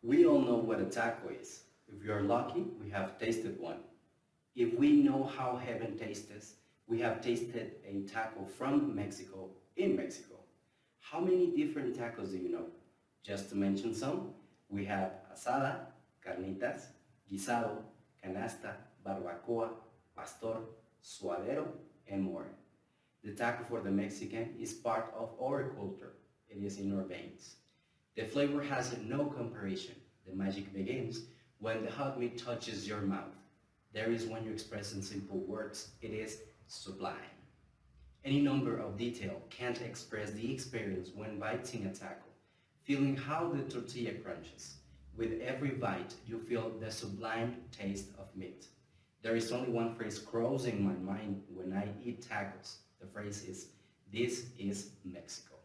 We all know what a taco is. If we are lucky, we have tasted one. If we know how heaven tastes, we have tasted a taco from Mexico in Mexico. How many different tacos do you know? Just to mention some, we have asada, carnitas, guisado, canasta, barbacoa, pastor, suadero, and more. The taco for the Mexican is part of our culture. It is in our veins. The flavor has no comparison. The magic begins when the hot meat touches your mouth. There is when you express in simple words, it is sublime. Any number of detail can't express the experience when biting a taco, feeling how the tortilla crunches. With every bite, you feel the sublime taste of meat. There is only one phrase crossing my mind when I eat tacos. The phrase is, "This is Mexico."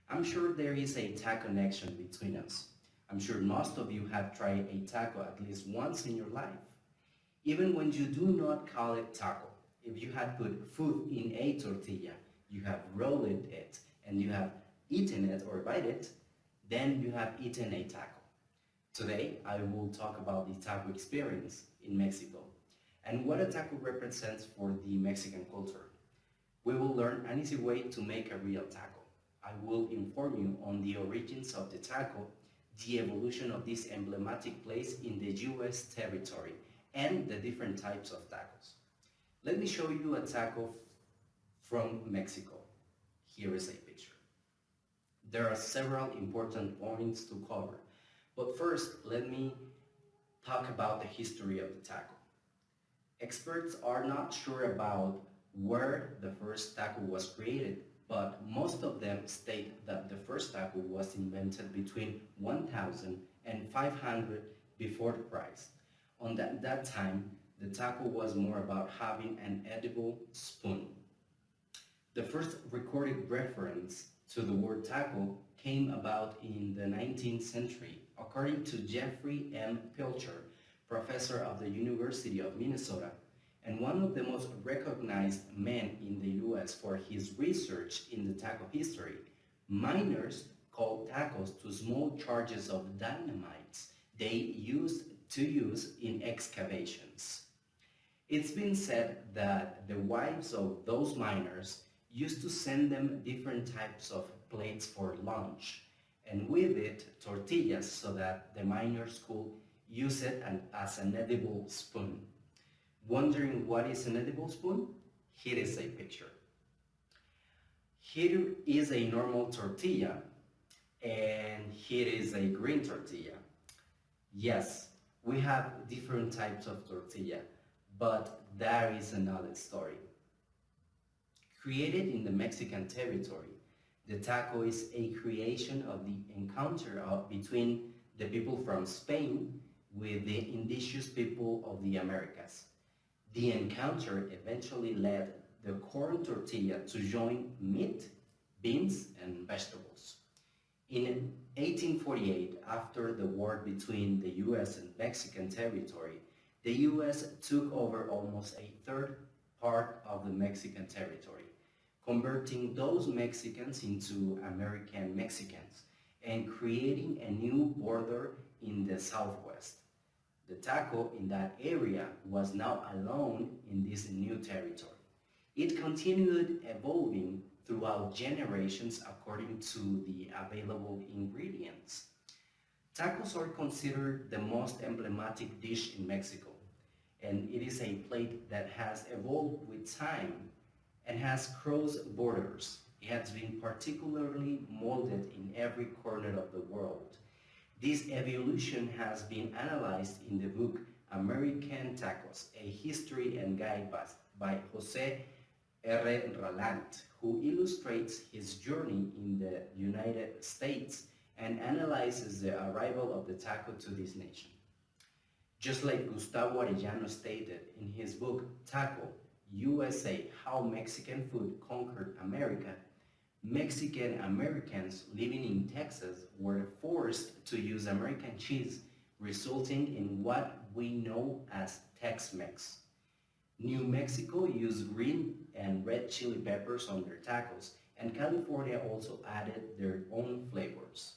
I'm sure there is a taco connection between us. I'm sure most of you have tried a taco at least once in your life. Even when you do not call it taco, if you had put food in a tortilla, you have rolled it and you have eaten it or bite it, then you have eaten a taco. Today, I will talk about the taco experience in Mexico and what a taco represents for the Mexican culture. We will learn an easy way to make a real taco. I will inform you on the origins of the taco, the evolution of this emblematic place in the US territory, and the different types of tacos. Let me show you a taco from Mexico. Here is a picture. There are several important points to cover, but first let me talk about the history of the taco. Experts are not sure about where the first taco was created, but most of them state that the first taco was invented between 1000 and 500 before Christ. On that time, the taco was more about having an edible spoon. The first recorded reference to the word taco came about in the 19th century, according to Jeffrey M. Pilcher, professor of the University of Minnesota, and one of the most recognized men in the US for his research in the taco history. Miners called tacos to small charges of dynamite they used to use in excavations. It's been said that the wives of those miners used to send them different types of plates for lunch, and with it tortillas so that the miners could use it as an edible spoon. Wondering what is an edible spoon? Here is a picture. Here is a normal tortilla, and here is a green tortilla. Yes, we have different types of tortilla, but that is another story. Created in the Mexican territory, the taco is a creation of the encounter between the people from Spain with the indigenous people of the Americas. The encounter eventually led the corn tortilla to join meat, beans, and vegetables. In 1848, after the war between the US and Mexican territory, the US took over almost a third part of the Mexican territory, converting those Mexicans into American Mexicans and creating a new border in the Southwest. The taco in that area was now alone in this new territory. It continued evolving throughout generations according to the available ingredients. Tacos are considered the most emblematic dish in Mexico, and it is a plate that has evolved with time and has crossed borders. It has been particularly molded in every corner of the world. This evolution has been analyzed in the book American Tacos, a history and guide by Jose R. Ralant, who illustrates his journey in the United States and analyzes the arrival of the taco to this nation. Just like Gustavo Arellano stated in his book Taco, USA, How Mexican Food Conquered America, Mexican Americans living in Texas were forced to use American cheese, resulting in what we know as Tex-Mex. New Mexico used green and red chili peppers on their tacos, and California also added their own flavors.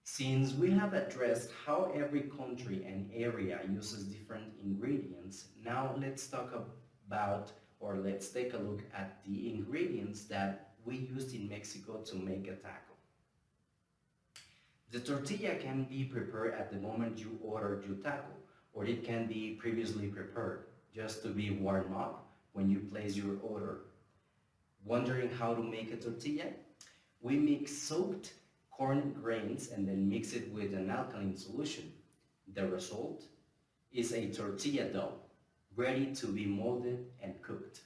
Since we have addressed how every country and area uses different ingredients, now let's talk about or let's take a look at the ingredients that we used in Mexico to make a taco. The tortilla can be prepared at the moment you order your taco, or it can be previously prepared just to be warmed up when you place your order. Wondering how to make a tortilla? We mix soaked corn grains and then mix it with an alkaline solution. The result is a tortilla dough, ready to be molded and cooked.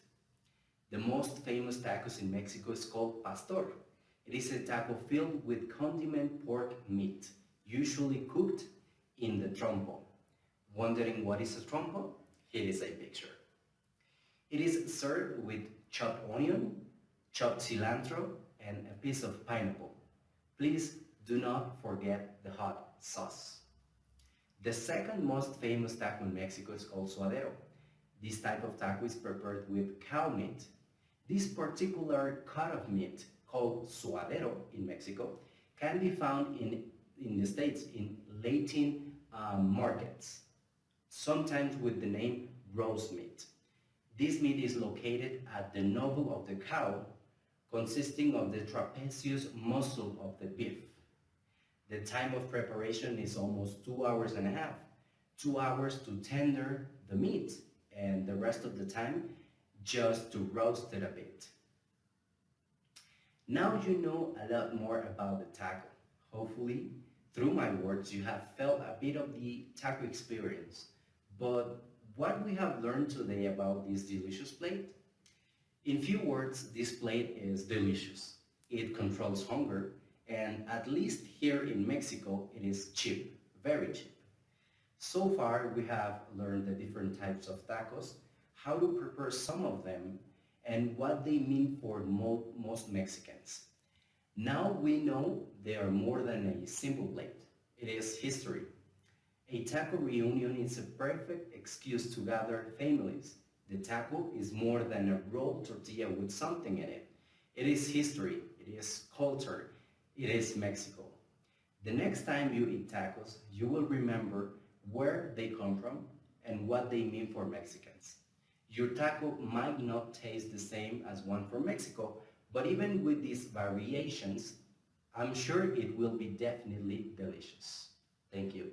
The most famous tacos in Mexico is called pastor. It is a taco filled with condiment pork meat, usually cooked in the trompo. Wondering what is a trompo? Here is a picture. It is served with chopped onion, chopped cilantro, and a piece of pineapple. Please do not forget the hot sauce. The second most famous taco in Mexico is called suadero. This type of taco is prepared with cow meat. This particular cut of meat, called suadero in Mexico, can be found in the States in Latin markets, sometimes with the name roast meat. This meat is located at the navel of the cow, consisting of the trapezius muscle of the beef. The time of preparation is almost 2 hours and a half. 2 hours to tender the meat, and the rest of the time just to roast it a bit. Now you know a lot more about the taco. Hopefully, through my words, you have felt a bit of the taco experience. But what we have learned today about this delicious plate? In few words, this plate is delicious. It controls hunger, and at least here in Mexico, it is cheap, very cheap. So far, we have learned the different types of tacos, how to prepare some of them, and what they mean for most Mexicans. Now we know they are more than a simple plate. It is history. A taco reunion is a perfect excuse to gather families. The taco is more than a rolled tortilla with something in it. It is history, it is culture, it is Mexico. The next time you eat tacos, you will remember where they come from and what they mean for Mexicans. Your taco might not taste the same as one from Mexico, but even with these variations, I'm sure it will be definitely delicious. Thank you.